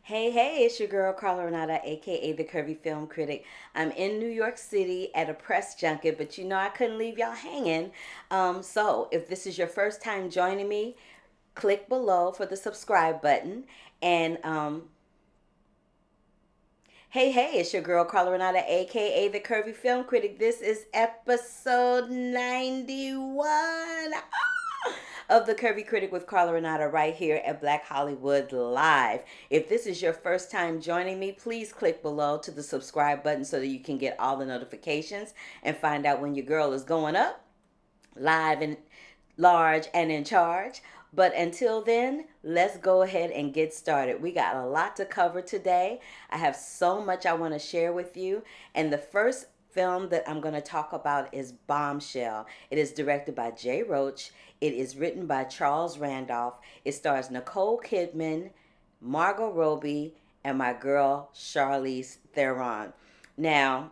Hey, it's your girl Carla Renata, aka the Curvy Film Critic. I'm in New York City at a press junket, but I couldn't leave y'all hanging. So if this is your first time joining me, click below for the subscribe button. And hey, it's your girl Carla Renata, aka the Curvy Film Critic. This is episode 91 of the Curvy Critic with Carla Renata right here at Black Hollywood Live. If this is your first time joining me, please click below to the subscribe button so that you can get all the notifications and find out when your girl is going up live and large and in charge. But until then, let's go ahead and get started. We got a lot to cover today. I have so much I want to share with you. And the first film that I'm going to talk about is Bombshell. It is directed by Jay Roach. It is written by Charles Randolph. It stars Nicole Kidman, Margot Robbie, and my girl Charlize Theron. Now,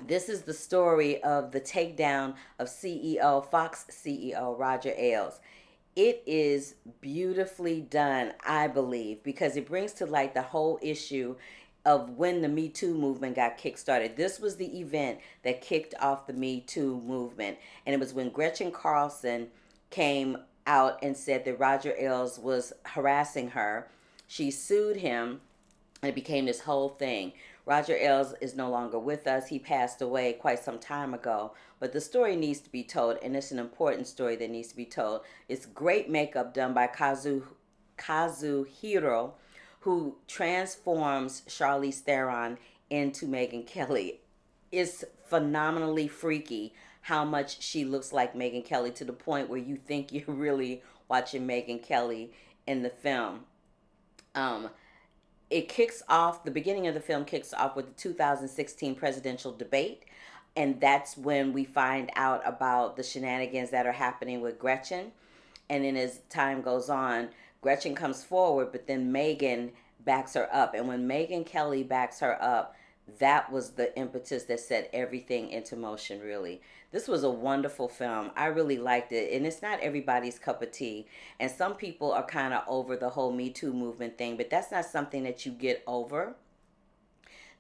this is the story of the takedown of Fox CEO Roger Ailes. It is beautifully done, I believe, because it brings to light the whole issue of when the Me Too movement got kickstarted. This was the event that kicked off the Me Too movement. And it was when Gretchen Carlson came out and said that Roger Ailes was harassing her. She sued him, and it became this whole thing. Roger Ailes is no longer with us. He passed away quite some time ago. But the story needs to be told, and it's an important story that needs to be told. It's great makeup done by Kazuhiro, who transforms Charlize Theron into Megyn Kelly. It's phenomenally freaky how much she looks like Megyn Kelly, to the point where you think you're really watching Megyn Kelly in the film. Um, it kicks off, the beginning of the film kicks off with the 2016 presidential debate. And that's when we find out about the shenanigans that are happening with Gretchen. And then as time goes on, Gretchen comes forward, but then Megyn backs her up. And when Megyn Kelly backs her up, that was the impetus that set everything into motion, really. This was a wonderful film. I really liked it. And it's not everybody's cup of tea. And some people are kind of over the whole Me Too movement thing, but that's not something that you get over.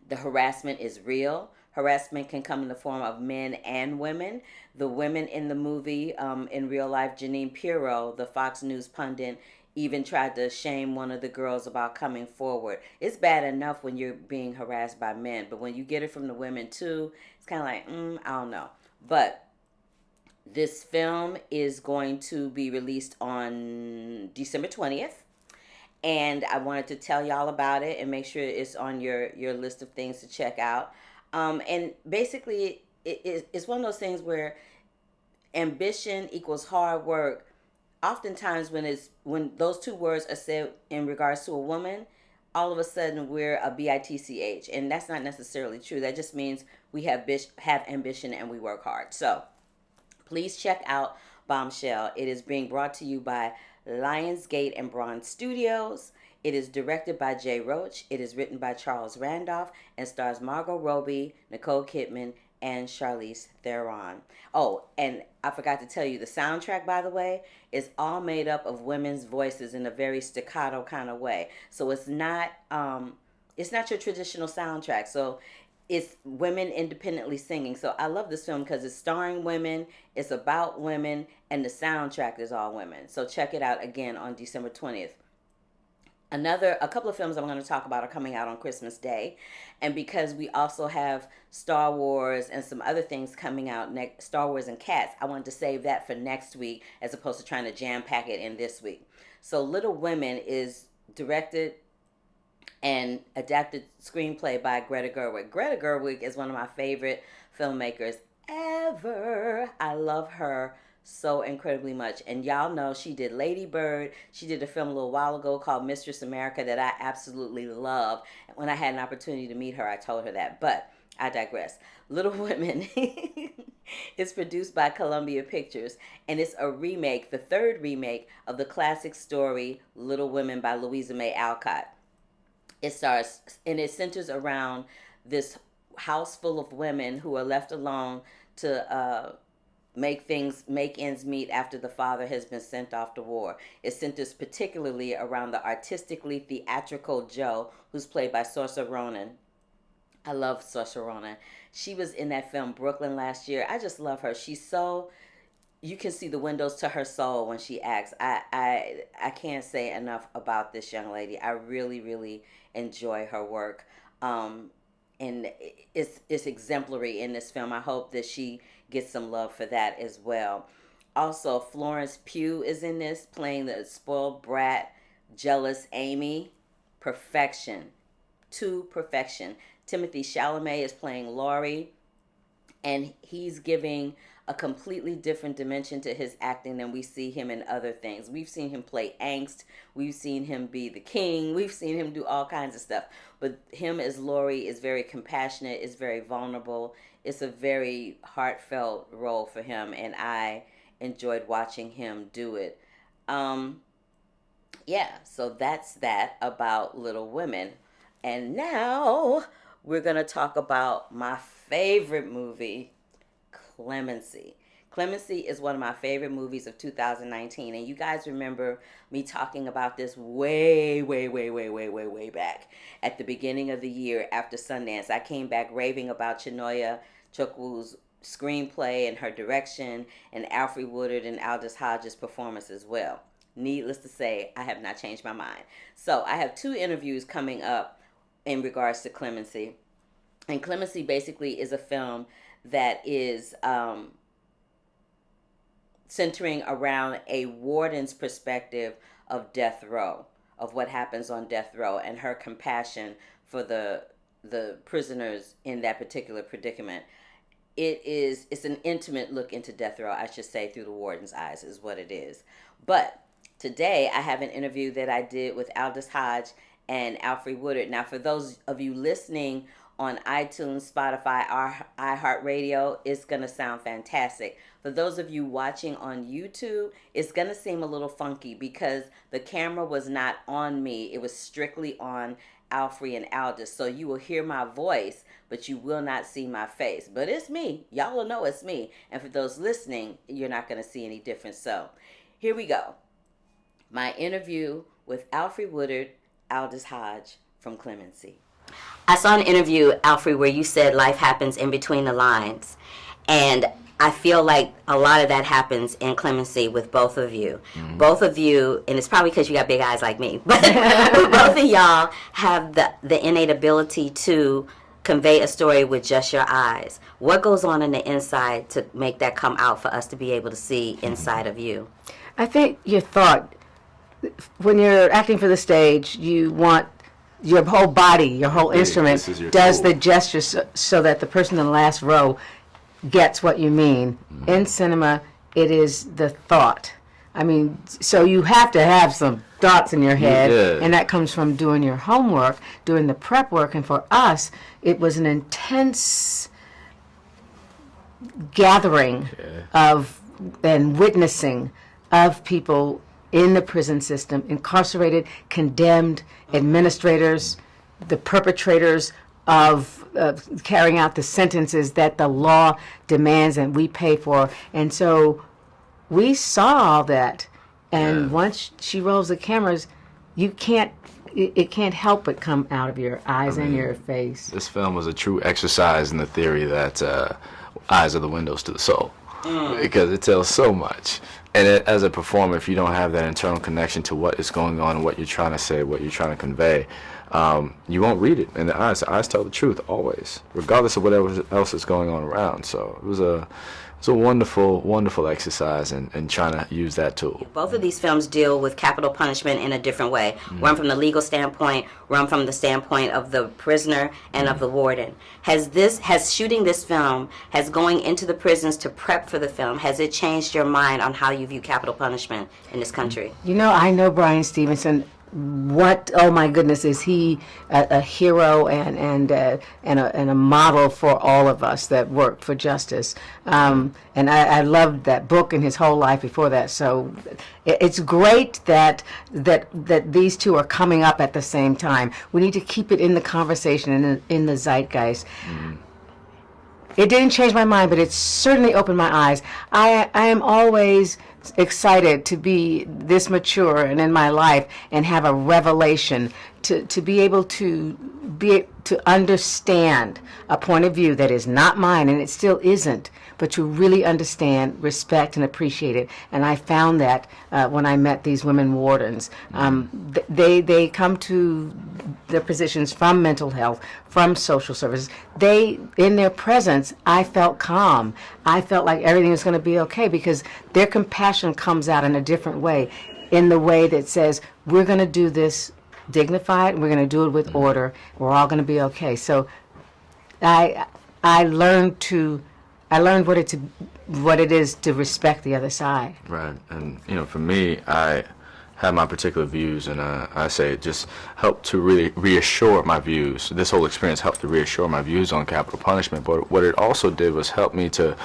The harassment is real. Harassment can come in the form of men and women. The women in the movie, in real life, Janine Pirro, the Fox News pundit, even tried to shame one of the girls about coming forward. It's bad enough when you're being harassed by men, but when you get it from the women too, it's kind of like, I don't know. But this film is going to be released on December 20th. And I wanted to tell y'all about it and make sure it's on your list of things to check out. And basically, it's one of those things where ambition equals hard work. Oftentimes, when those two words are said in regards to a woman, all of a sudden we're a bitch, and that's not necessarily true. That just means we have ambition and we work hard. So please check out Bombshell. It is being brought to you by Lionsgate and Bronze Studios. It is directed by Jay Roach. It is written by Charles Randolph and stars Margot Robbie, Nicole Kidman, and Charlize Theron. Oh, and I forgot to tell you, the soundtrack, by the way, is all made up of women's voices in a very staccato kind of way. So it's not your traditional soundtrack. So it's women independently singing. So I love this film because it's starring women, it's about women, and the soundtrack is all women. So check it out again on December 20th. A couple of films I'm going to talk about are coming out on Christmas Day. And because we also have Star Wars and some other things coming out next, Star Wars and Cats, I wanted to save that for next week as opposed to trying to jam pack it in this week. So Little Women is directed and adapted screenplay by Greta Gerwig. Greta Gerwig is one of my favorite filmmakers ever. I love her so incredibly much. And y'all know she did Lady Bird. She did a film a little while ago called Mistress America that I absolutely love. And when I had an opportunity to meet her, I told her that. But I digress. Little Women is produced by Columbia Pictures, and it's a remake, the third remake of the classic story Little Women by Louisa May Alcott. It stars and it centers around this house full of women who are left alone to make ends meet after the father has been sent off to war. It centers particularly around the artistically theatrical Joe, who's played by Saoirse Ronan. I love Saoirse Ronan. She was in that film Brooklyn last year. I just love her. She's so, you can see the windows to her soul when she acts. I can't say enough about this young lady. I really, really enjoy her work. And it's exemplary in this film. I hope that she gets some love for that as well. Also, Florence Pugh is in this, playing the spoiled brat, jealous Amy. Perfection. To perfection. Timothée Chalamet is playing Laurie, and he's giving a completely different dimension to his acting than we see him in other things. We've seen him play angst. We've seen him be the king. We've seen him do all kinds of stuff. But him as Laurie is very compassionate, is very vulnerable. It's a very heartfelt role for him, and I enjoyed watching him do it. Yeah, so that's that about Little Women. And now we're going to talk about my favorite movie, Clemency. Clemency is one of my favorite movies of 2019. And you guys remember me talking about this way back at the beginning of the year after Sundance. I came back raving about Chinonye Chukwu's screenplay and her direction, and Alfre Woodard and Aldis Hodge's performance as well. Needless to say, I have not changed my mind. So I have 2 interviews coming up in regards to Clemency. And Clemency basically is a film that is centering around a warden's perspective of death row, of what happens on death row, and her compassion for the prisoners in that particular predicament. It's an intimate look into death row, I should say, through the warden's eyes is what it is. But today I have an interview that I did with Aldis Hodge and Alfre Woodard. Now, for those of you listening on iTunes, Spotify, or iHeartRadio, it's going to sound fantastic. For those of you watching on YouTube, it's going to seem a little funky because the camera was not on me. It was strictly on Alfre and Aldis. So you will hear my voice, but you will not see my face. But it's me. Y'all will know it's me. And for those listening, you're not going to see any difference. So here we go. My interview with Alfre Woodard, Aldis Hodge from Clemency. I saw an interview, Alfre, where you said life happens in between the lines. And I feel like a lot of that happens in Clemency with both of you. Mm-hmm. Both of you, and it's probably because you got big eyes like me, but both of y'all have the innate ability to convey a story with just your eyes. What goes on in the inside to make that come out for us to be able to see inside of you? I think your thought, when you're acting for the stage, you want your whole body, your whole instrument does the gesture so that the person in the last row gets what you mean. Mm-hmm. In cinema, it is the thought. I mean, so you have to have some thoughts in your head, and that comes from doing your homework, doing the prep work. And for us, it was an intense gathering of and witnessing of people in the prison system, incarcerated, condemned, administrators, the perpetrators of carrying out the sentences that the law demands and we pay for. And so we saw all that. And once she rolls the cameras, it can't help but come out of your eyes and your face. This film was a true exercise in the theory that eyes are the windows to the soul. Because it tells so much. And as a performer, if you don't have that internal connection to what is going on and what you're trying to say, what you're trying to convey, you won't read it in the eyes. The eyes tell the truth always, regardless of whatever else is going on around. So it was a wonderful exercise in trying to use that tool. Both of these films deal with capital punishment in a different way. Mm-hmm. One from the legal standpoint, one from the standpoint of the prisoner and of the warden. Has shooting this film, has going into the prisons to prep for the film, has it changed your mind on how you view capital punishment in this country? You know, I know Brian Stevenson. Oh my goodness, is he a hero and a model for all of us that work for justice. And I loved that book and his whole life before that. So it's great that these two are coming up at the same time. We need to keep it in the conversation and in the zeitgeist. Mm-hmm. it didn't change my mind, but it certainly opened my eyes. I am always excited to be this mature and in my life and have a revelation to be able to understand a point of view that is not mine, and it still isn't, but to really understand, respect, and appreciate it. And I found that when I met these women wardens. They come to their positions from mental health, from social services. In their presence, I felt calm. I felt like everything was going to be okay, because their compassion comes out in a different way, in the way that says, we're going to do this dignified, we're going to do it with order, we're all going to be okay. So I learned what it is to respect the other side. Right. And, for me, I have my particular views, and I say it just helped to really reassure my views. This whole experience helped to reassure my views on capital punishment, but what it also did was help me to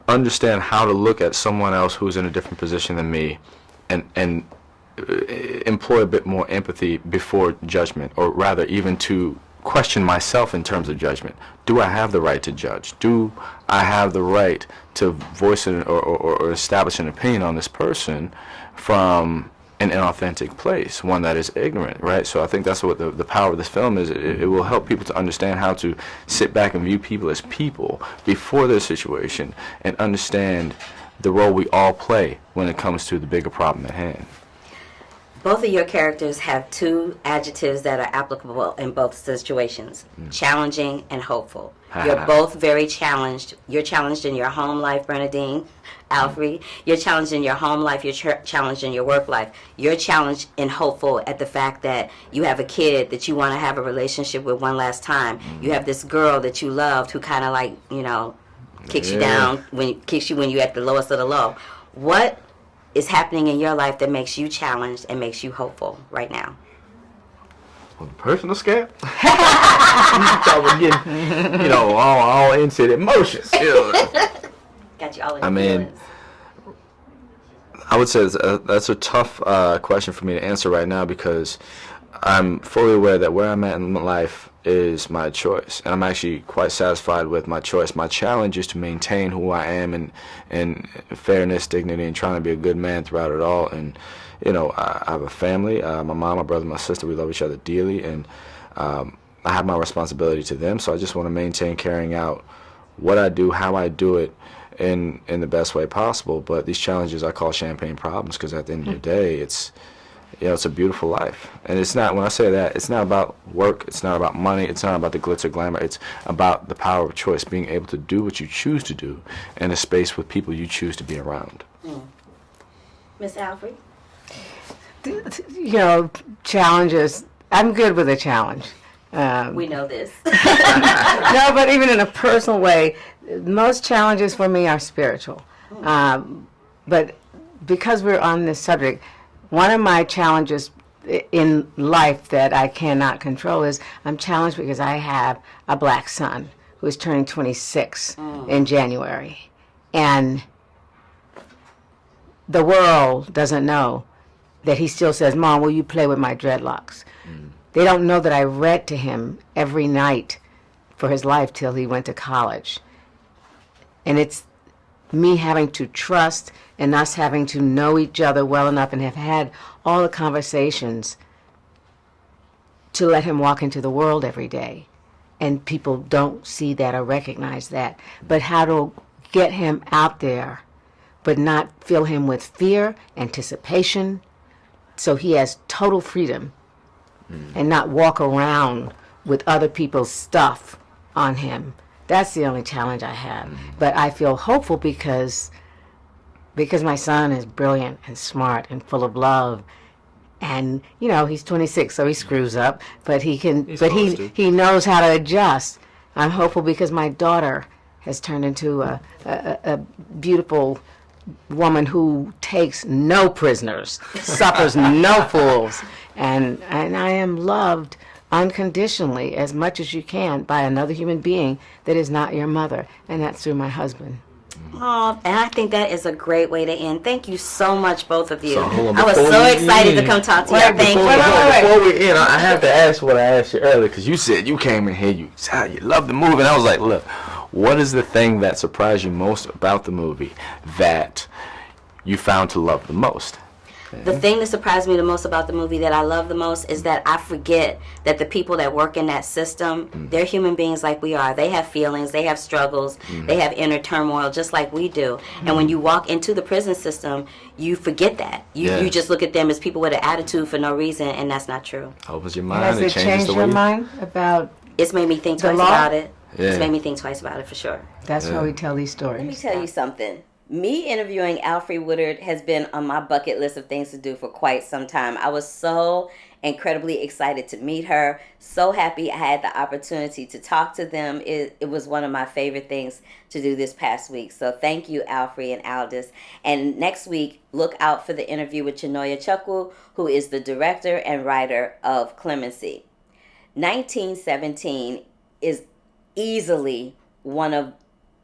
understand how to look at someone else who's in a different position than me, and employ a bit more empathy before judgment, or rather even to question myself in terms of judgment. Do I have the right to judge? Do I have the right to voice or establish an opinion on this person from an inauthentic place, one that is ignorant, right? So I think that's what the power of this film is. It will help people to understand how to sit back and view people as people before their situation, and understand the role we all play when it comes to the bigger problem at hand. Both of your characters have two adjectives that are applicable in both situations: challenging and hopeful. You're both very challenged. You're challenged in your home life, Bernadine, Alfre. You're challenged in your home life. You're challenged in your work life. You're challenged and hopeful at the fact that you have a kid that you want to have a relationship with one last time. You have this girl that you loved who kind of like, kicks you down, kicks you when you're at the lowest of the low. What is happening in your life that makes you challenged and makes you hopeful right now? On the personal scale, we're getting, all into the emotions. Got you all in the feelings. I would say that's a tough question for me to answer right now, because I'm fully aware that where I'm at in life is my choice, and I'm actually quite satisfied with my choice. My challenge is to maintain who I am in fairness, dignity, and trying to be a good man throughout it all. And I have a family, my mom, my brother, my sister. We love each other dearly, and I have my responsibility to them. So I just want to maintain carrying out what I do, how I do it, in the best way possible. But these challenges I call champagne problems, because at the end of the day, it's a beautiful life. And it's not, when I say that, it's not about work, it's not about money, it's not about the glitz or glamour, it's about the power of choice, being able to do what you choose to do in a space with people you choose to be around. Miss Alfre? Challenges, I'm good with a challenge. We know this. No, but even in a personal way, most challenges for me are spiritual. But because we're on this subject, one of my challenges in life that I cannot control is I'm challenged because I have a black son who is turning 26 in January. And the world doesn't know that he still says, "Mom, will you play with my dreadlocks?" They don't know that I read to him every night for his life till he went to college. And it's me having to trust, and us having to know each other well enough and have had all the conversations to let him walk into the world every day. And people don't see that or recognize that. But how to get him out there, but not fill him with fear, anticipation, so he has total freedom, and not walk around with other people's stuff on him. That's the only challenge I have. But I feel hopeful because my son is brilliant and smart and full of love. And, he's 26, so he screws up, but he knows how to adjust. I'm hopeful because my daughter has turned into a beautiful woman who takes no prisoners, suffers no fools. And I am loved unconditionally, as much as you can, by another human being that is not your mother, and that's through my husband. Oh, and I think that is a great way to end. Thank you so much, both of you. So, hold on, I was so excited to come talk to you. Thank you. Before we end, I have to ask what I asked you earlier, because you said you came in here, you love the movie, and I was like, look, what is the thing that surprised you most about the movie that you found to love the most? The thing that surprised me the most about the movie that I love the most is that I forget that the people that work in that system, they're human beings like we are. They have feelings, they have struggles, they have inner turmoil just like we do. And when you walk into the prison system, you forget that. You just look at them as people with an attitude for no reason, and that's not true. Opens your mind. Has it changes changed the way your you- mind about? It's made me think twice law? about it. Yeah. It's made me think twice about it for sure. That's why we tell these stories. Let me tell you something. Me interviewing Alfre Woodard has been on my bucket list of things to do for quite some time. I was so incredibly excited to meet her. So happy I had the opportunity to talk to them. It was one of my favorite things to do this past week. So thank you, Alfre and Aldis. And next week, look out for the interview with Naomie Ackie, who is the director and writer of Clemency. 1917 is easily one of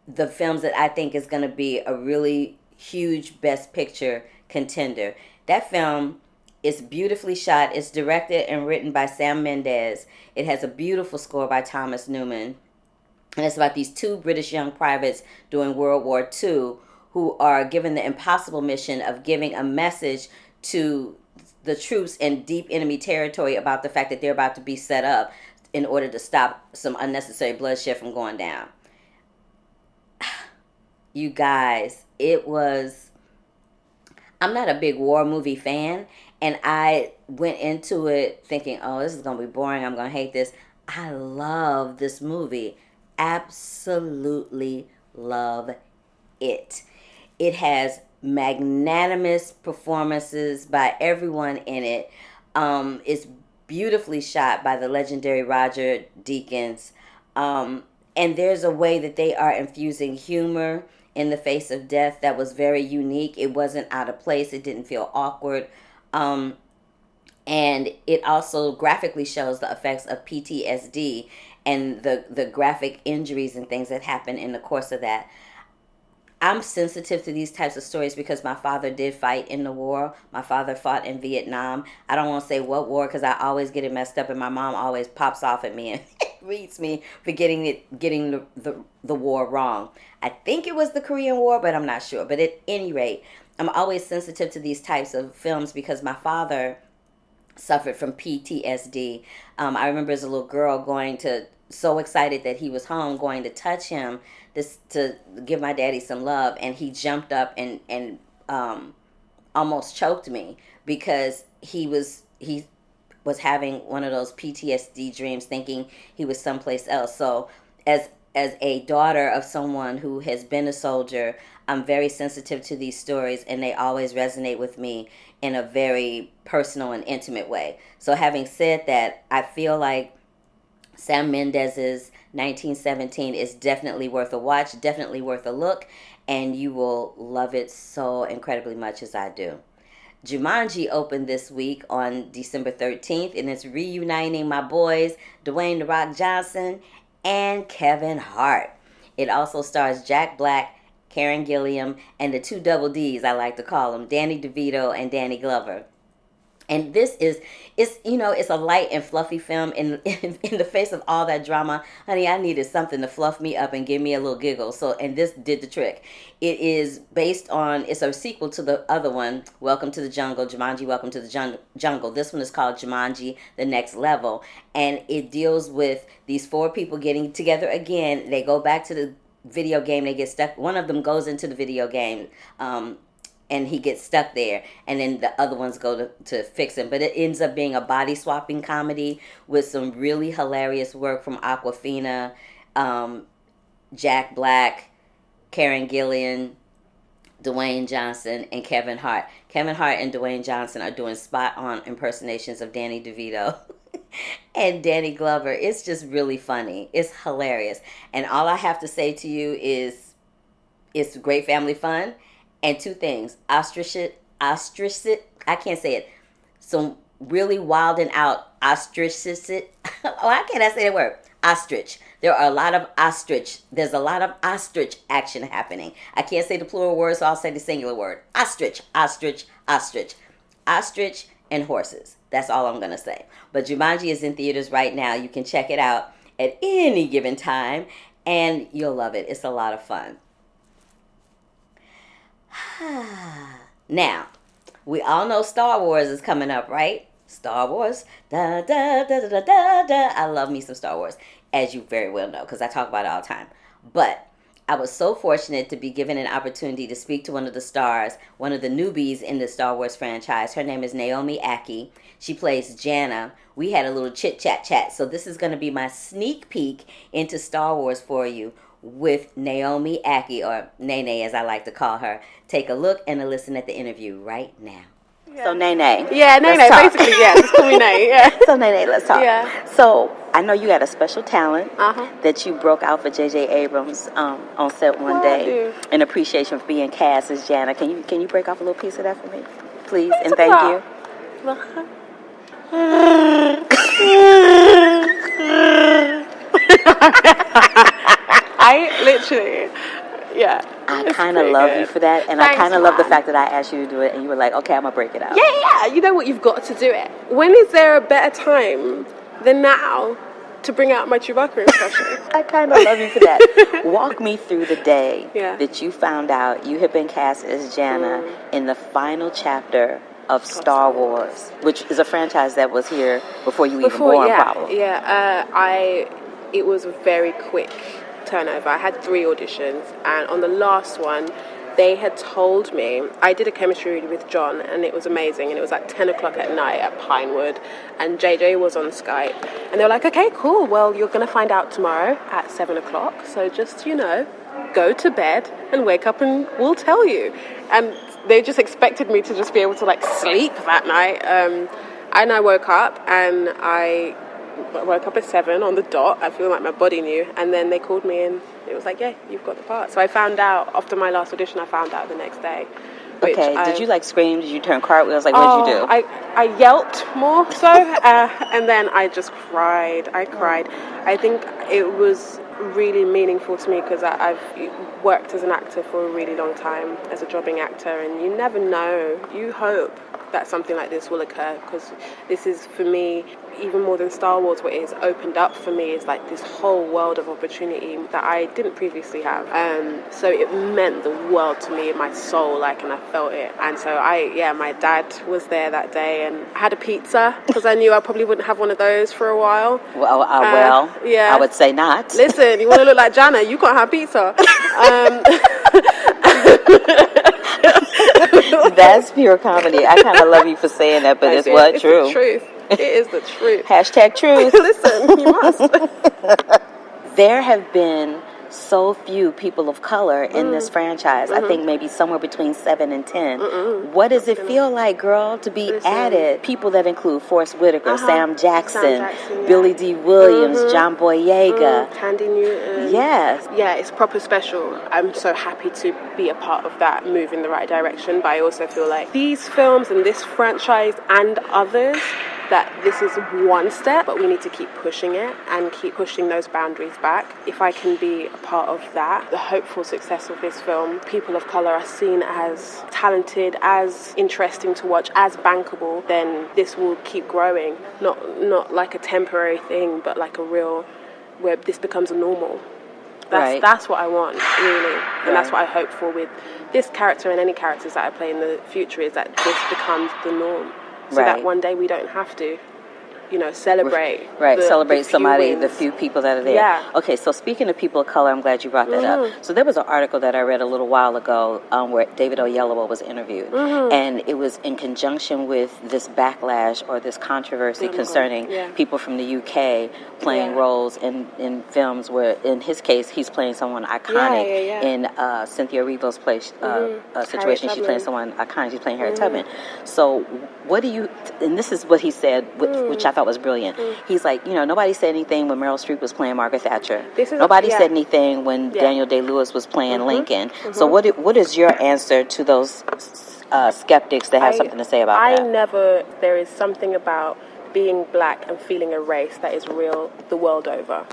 the films that I think is going to be a really huge Best Picture contender. That film is beautifully shot. It's directed and written by Sam Mendes. It has a beautiful score by Thomas Newman. And it's about these two British young privates during World War II who are given the impossible mission of giving a message to the troops in deep enemy territory about the fact that they're about to be set up in order to stop some unnecessary bloodshed from going down. You guys, I'm not a big war movie fan, and I went into it thinking, oh, this is going to be boring, I'm going to hate this. I love this movie. Absolutely love it. It has magnanimous performances by everyone in it. It's beautifully shot by the legendary Roger Deakins. And there's a way that they are infusing humor in the face of death that was very unique. It wasn't out of place. It didn't feel awkward. And it also graphically shows the effects of PTSD and the graphic injuries and things that happen in the course of that. I'm sensitive to these types of stories because my father did fight in the war. My father fought in Vietnam. I don't want to say what war because I always get it messed up, and my mom always pops off at me and reads me for getting the war wrong. I think it was the Korean War, but I'm not sure. But at any rate, I'm always sensitive to these types of films because my father suffered from PTSD. I remember as a little girl so excited that he was home, going to touch him to give my daddy some love, and he jumped up and almost choked me because he was having one of those PTSD dreams, thinking he was someplace else. So as a daughter of someone who has been a soldier, I'm very sensitive to these stories, and they always resonate with me in a very personal and intimate way. So having said that, I feel like Sam Mendes's 1917 is definitely worth a watch, definitely worth a look, and you will love it so incredibly much as I do. Jumanji opened this week on December 13th, and it's reuniting my boys, Dwayne "The Rock" Johnson and Kevin Hart. It also stars Jack Black, Karen Gilliam, and the two double Ds, I like to call them, Danny DeVito and Danny Glover. And this it's a light and fluffy film in the face of all that drama. Honey, I needed something to fluff me up and give me a little giggle. And this did the trick. It is it's a sequel to the other one, Welcome to the Jungle, Jumanji, Welcome to the Jungle. This one is called Jumanji, The Next Level. And it deals with these four people getting together again. They go back to the video game. They get stuck. One of them goes into the video game, and he gets stuck there, and then the other ones go to fix him. But it ends up being a body swapping comedy with some really hilarious work from Awkwafina, Jack Black, Karen Gillian, Dwayne Johnson, and Kevin Hart. Kevin Hart and Dwayne Johnson are doing spot-on impersonations of Danny DeVito and Danny Glover. It's just really funny. It's hilarious. And all I have to say to you is it's great family fun. And two things, ostrich, I can't say it. Some really wild and out ostrich. Why can't I say the word? Ostrich. There's a lot of ostrich action happening. I can't say the plural word, so I'll say the singular word. Ostrich, ostrich, ostrich. Ostrich and horses. That's all I'm going to say. But Jumanji is in theaters right now. You can check it out at any given time. And you'll love it. It's a lot of fun. Now, we all know Star Wars is coming up, right? Star Wars. Da, da, da, da, da, da. I love me some Star Wars, as you very well know, because I talk about it all the time. But I was so fortunate to be given an opportunity to speak to one of the stars, one of the newbies in the Star Wars franchise. Her name is Naomie Ackie. She plays Jannah. We had a little chit-chat. So this is going to be my sneak peek into Star Wars for you with Naomie Ackie, or Nene as I like to call her. Take a look and a listen at the interview right now. Yeah. So Nene. Yeah, Nene, basically, yeah. Just call me Nene, yeah. So Nene, let's talk. Yeah. So I know you had a special talent that you broke out for J.J. Abrams on set one day in appreciation for being cast as Jannah. Can you break off a little piece of that for me, please? And thank you. I literally, yeah. I kind of love you for that, and I kind of love the fact that I asked you to do it, and you were like, okay, I'm going to break it out. Yeah, you know what, you've got to do it. When is there a better time than now to bring out my Chewbacca impression? I kind of love you for that. Walk me through the day that you found out you had been cast as Jannah in the final chapter of Star Wars, which is a franchise that was here before you even born, probably. Yeah, it was a very quick turnover. I had 3 auditions, and on the last one, they had told me, I did a chemistry read with John, and it was amazing, and it was like 10 o'clock at night at Pinewood, and JJ was on Skype, and they were like, okay, cool, well, you're going to find out tomorrow at 7 o'clock, so just, go to bed and wake up and we'll tell you. And they just expected me to just be able to, sleep that night, and I woke up, and I woke up at 7 on the dot. I feel like my body knew, and then they called me and it was like, yeah, you've got the part. So I found out after my last audition. I found out the next day. Okay, did you scream? Did you turn cartwheels? What did you do? I yelped more so, and then I just cried. I cried. I think it was really meaningful to me because I've worked as an actor for a really long time as a jobbing actor, and you never know. You hope that something like this will occur, because this is, for me, even more than Star Wars, what it has opened up for me is this whole world of opportunity that I didn't previously have. So it meant the world to me in my soul, and I felt it. And so my dad was there that day, and I had a pizza because I knew I probably wouldn't have one of those for a while. Yeah. I would say not. Listen, you want to look like Jannah, you can't have pizza. That's pure comedy. I kind of love you for saying that, but it's true. The truth. It is the truth. Hashtag truth. Listen, you must. There have been so few people of color in this franchise. I think maybe somewhere between 7 and 10. What does it feel like, girl, to be added? People that include Forrest Whitaker, Sam Jackson, Billy D. Williams, John Boyega, Tandy Newton. Yes. Yeah, it's proper special. I'm so happy to be a part of that move in the right direction, but I also feel like these films and this franchise and others, that this is one step, but we need to keep pushing it and keep pushing those boundaries back. If I can be a part of that, the hopeful success of this film, people of colour are seen as talented, as interesting to watch, as bankable, then this will keep growing. Not like a temporary thing, but like a real, where this becomes a normal. That's what I want, really. And that's what I hope for with this character and any characters that I play in the future, is that this becomes the norm. So that one day we don't have to, celebrate. Celebrate the few people that are there. Yeah. Okay, so speaking of people of color, I'm glad you brought that up. So there was an article that I read a little while ago where David Oyelowo was interviewed. And it was in conjunction with this backlash or this controversy concerning people from the UK playing roles in films where, in his case, he's playing someone iconic. In Cynthia Erivo's situation, she's playing someone iconic. She's playing Harriet Tubman. So what do you, and this is what he said, which I thought was brilliant. He's like, nobody said anything when Meryl Streep was playing Margaret Thatcher. Nobody said anything when Daniel Day-Lewis was playing Lincoln. So what is your answer to those skeptics that have something to say about that? There is something about being black and feeling a race that is real the world over.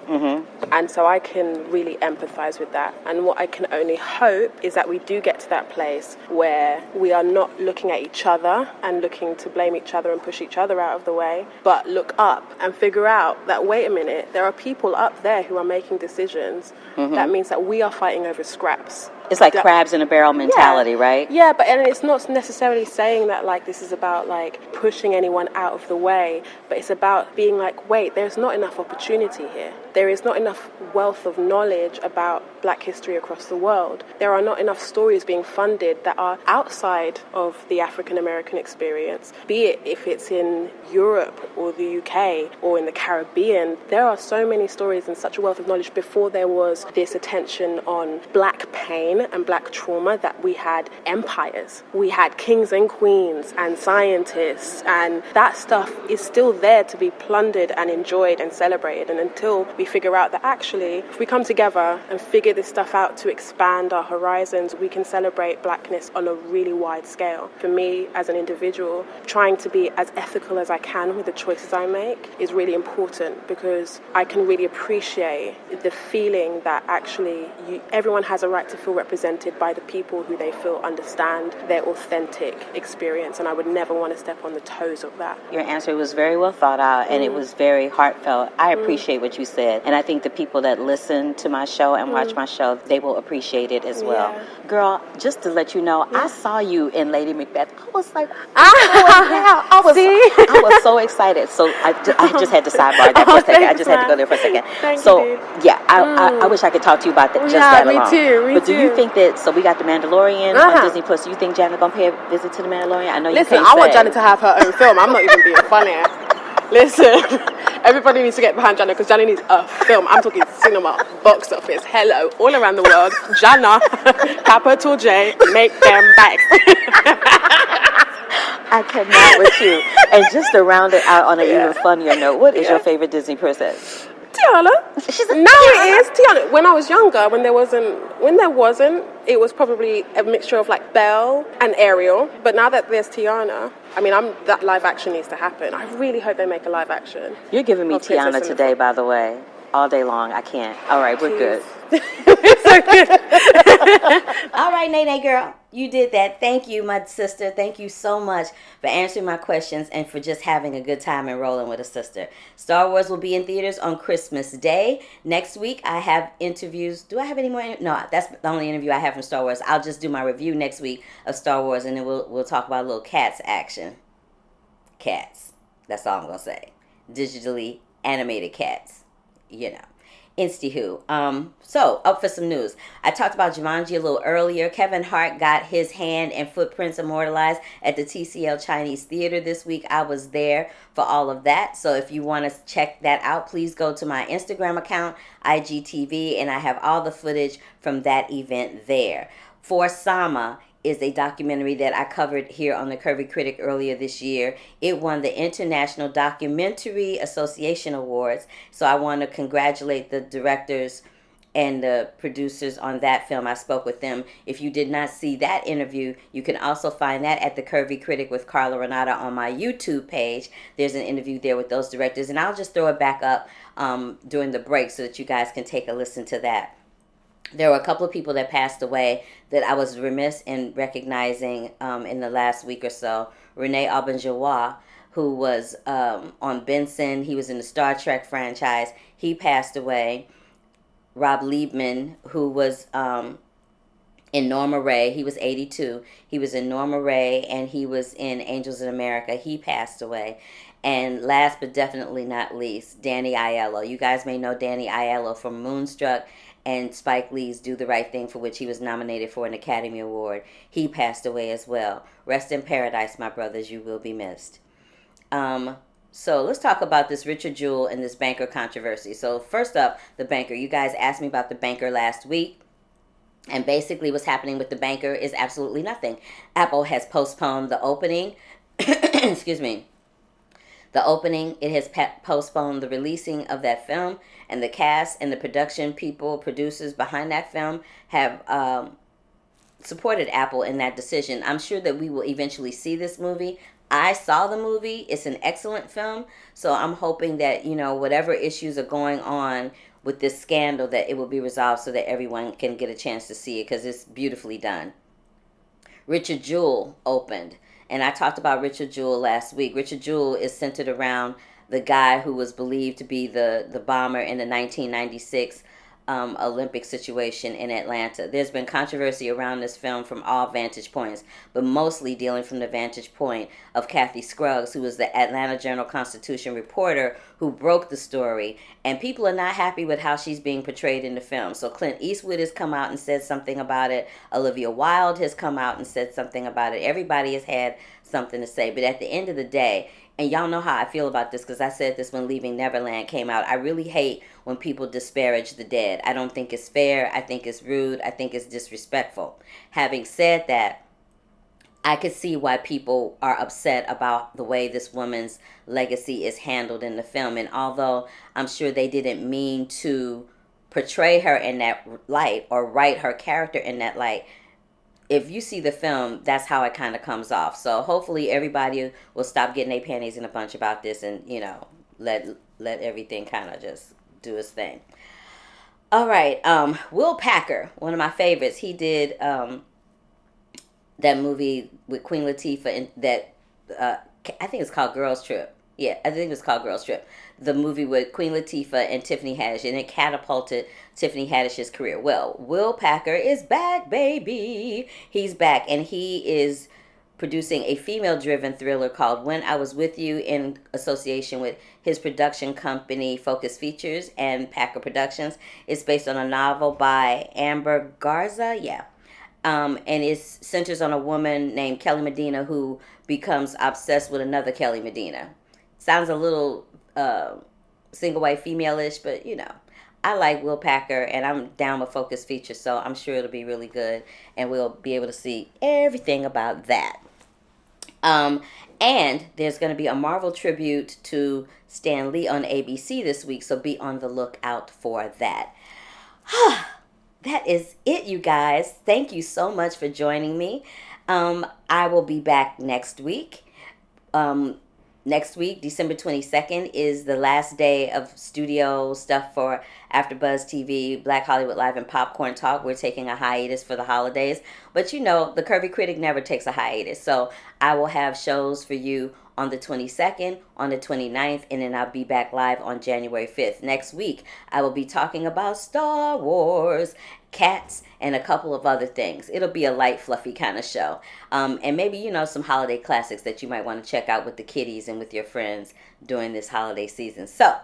And so I can really empathize with that. And what I can only hope is that we do get to that place where we are not looking at each other and looking to blame each other and push each other out of the way, but look up and figure out that, wait a minute, there are people up there who are making decisions. That means that we are fighting over scraps. It's like crabs in a barrel mentality, right? Yeah, but and it's not necessarily saying that like this is about like pushing anyone out of the way, but it's about being like, wait, there's not enough opportunity here. There is not enough wealth of knowledge about black history across the world. There are not enough stories being funded that are outside of the African American experience, be it if it's in Europe or the UK or in the Caribbean. There are so many stories and such a wealth of knowledge before there was this attention on black pain and black trauma that we had empires. We had kings and queens and scientists, and that stuff is still there to be plundered and enjoyed and celebrated. And until we figure out that actually, if we come together and figure this stuff out to expand our horizons, we can celebrate blackness on a really wide scale. For me, as an individual, trying to be as ethical as I can with the choices I make is really important, because I can really appreciate the feeling that actually everyone has a right to feel represented by the people who they feel understand their authentic experience, and I would never want to step on the toes of that. Your answer was very well thought out, and it was very heartfelt. I appreciate what you said, and I think the people that listen to my show and watch my show, they will appreciate it as well. Girl, just to let you know, I saw you in Lady Macbeth. I was like, I was so excited. So I just had to sidebar that for a second. I just had to go there for a second. I wish I could talk to you about that. Just that alone. Me too. Do you think that? So we got The Mandalorian on Disney Plus. Do you think Janet gonna pay a visit to The Mandalorian? I know you. Listen, I want Janet to have her own film. I'm not even being funny. Listen, everybody needs to get behind Janet, because Janet needs a film. I'm talking cinema, box office, hello, all around the world. Jana, capital J, make them back. I cannot with you. And just to round it out on an even funnier note, what is your favorite Disney princess? Tiana. It is Tiana. When I was younger, when there wasn't, it was probably a mixture of like Belle and Ariel. But now that there's Tiana, I mean, that live action needs to happen. I really hope they make a live action. You're giving me Tiana today, by the way. All day long. I can't. All right, we're good. All right, Nene girl. You did that. Thank you, my sister. Thank you so much for answering my questions and for just having a good time and rolling with a sister. Star Wars will be in theaters on Christmas Day. Next week, I have interviews. Do I have any more? No, that's the only interview I have from Star Wars. I'll just do my review next week of Star Wars, and then we'll talk about a little Cats action. Cats. That's all I'm going to say. Digitally animated cats. You know. Insti-hoo. So, up for some news. I talked about Jumanji a little earlier. Kevin Hart got his hand and footprints immortalized at the TCL Chinese Theater this week. I was there for all of that. So, if you want to check that out, please go to my Instagram account, IGTV, and I have all the footage from that event there. For Sama is a documentary that I covered here on the Curvy Critic earlier this year. It won the International Documentary Association Awards. So I want to congratulate the directors and the producers on that film. I spoke with them. If you did not see that interview, you can also find that at the Curvy Critic with Carla Renata on my YouTube page. There's an interview there with those directors, and I'll just throw it back up during the break so that you guys can take a listen to that. There were a couple of people that passed away that I was remiss in recognizing in the last week or so. Rene Aubanjois, who was on Benson. He was in the Star Trek franchise. He passed away. Rob Liebman, who was in Norma Ray. He was 82. He was in Norma Ray, and he was in Angels in America. He passed away. And last but definitely not least, Danny Aiello. You guys may know Danny Aiello from Moonstruck and Spike Lee's Do the Right Thing, for which he was nominated for an Academy Award. He passed away as well. Rest in paradise, my brothers. You will be missed. So let's talk about this Richard Jewell and this banker controversy. So first up, the banker. You guys asked me about the banker last week. And basically what's happening with the banker is absolutely nothing. Apple has postponed the opening. Excuse me. The opening, it has postponed the releasing of that film, and the cast and the production people, producers behind that film have supported Apple in that decision. I'm sure that we will eventually see this movie. I saw the movie. It's an excellent film. So I'm hoping that, whatever issues are going on with this scandal, that it will be resolved so that everyone can get a chance to see it, because it's beautifully done. Richard Jewell opened. And I talked about Richard Jewell last week. Richard Jewell is centered around the guy who was believed to be the bomber in the 1996 Olympic situation in Atlanta. There's been controversy around this film from all vantage points, but mostly dealing from the vantage point of Kathy Scruggs, who was the Atlanta Journal-Constitution reporter who broke the story, and people are not happy with how she's being portrayed in the film. So Clint Eastwood has come out and said something about it. Olivia Wilde has come out and said something about it. Everybody has had something to say, but at the end of the day, and y'all know how I feel about this because I said this when Leaving Neverland came out, I really hate when people disparage the dead. I don't think it's fair. I think it's rude. I think it's disrespectful. Having said that, I could see why people are upset about the way this woman's legacy is handled in the film. And although I'm sure they didn't mean to portray her in that light or write her character in that light, if you see the film, that's how it kind of comes off. So hopefully everybody will stop getting their panties in a bunch about this and, let everything kind of just do its thing. All right. Will Packer, one of my favorites, he did that movie with Queen Latifah and that I think it's called Girls Trip. Yeah, I think it's called Girls Trip. The movie with Queen Latifah and Tiffany Haddish, and it catapulted Tiffany Haddish's career. Well, Will Packer is back, baby. He's back, and he is producing a female-driven thriller called When I Was With You in association with his production company Focus Features and Packer Productions. It's based on a novel by Amber Garza, and it centers on a woman named Kelly Medina who becomes obsessed with another Kelly Medina. Sounds a little single white female-ish, but I like Will Packer, and I'm down with Focus Features, so I'm sure it'll be really good, and we'll be able to see everything about that. And there's going to be a Marvel tribute to Stan Lee on ABC this week, so be on the lookout for that. That is it, you guys. Thank you so much for joining me. I will be back next week. Next week, December 22nd, is the last day of studio stuff for AfterBuzz TV, Black Hollywood Live, and Popcorn Talk. We're taking a hiatus for the holidays. But the Curvy Critic never takes a hiatus. So I will have shows for you on the 22nd, on the 29th, and then I'll be back live on January 5th. Next week, I will be talking about Star Wars, cats, and a couple of other things. It'll be a light, fluffy kind of show. And maybe, some holiday classics that you might want to check out with the kiddies and with your friends during this holiday season. So,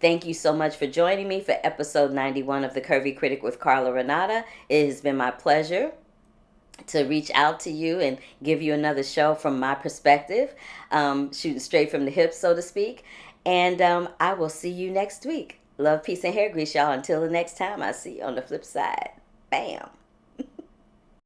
thank you so much for joining me for episode 91 of The Curvy Critic with Carla Renata. It has been my pleasure to reach out to you and give you another show from my perspective, shooting straight from the hips, so to speak. And I will see you next week. Love, peace, and hair grease, y'all. Until the next time, I see you on the flip side. Bam.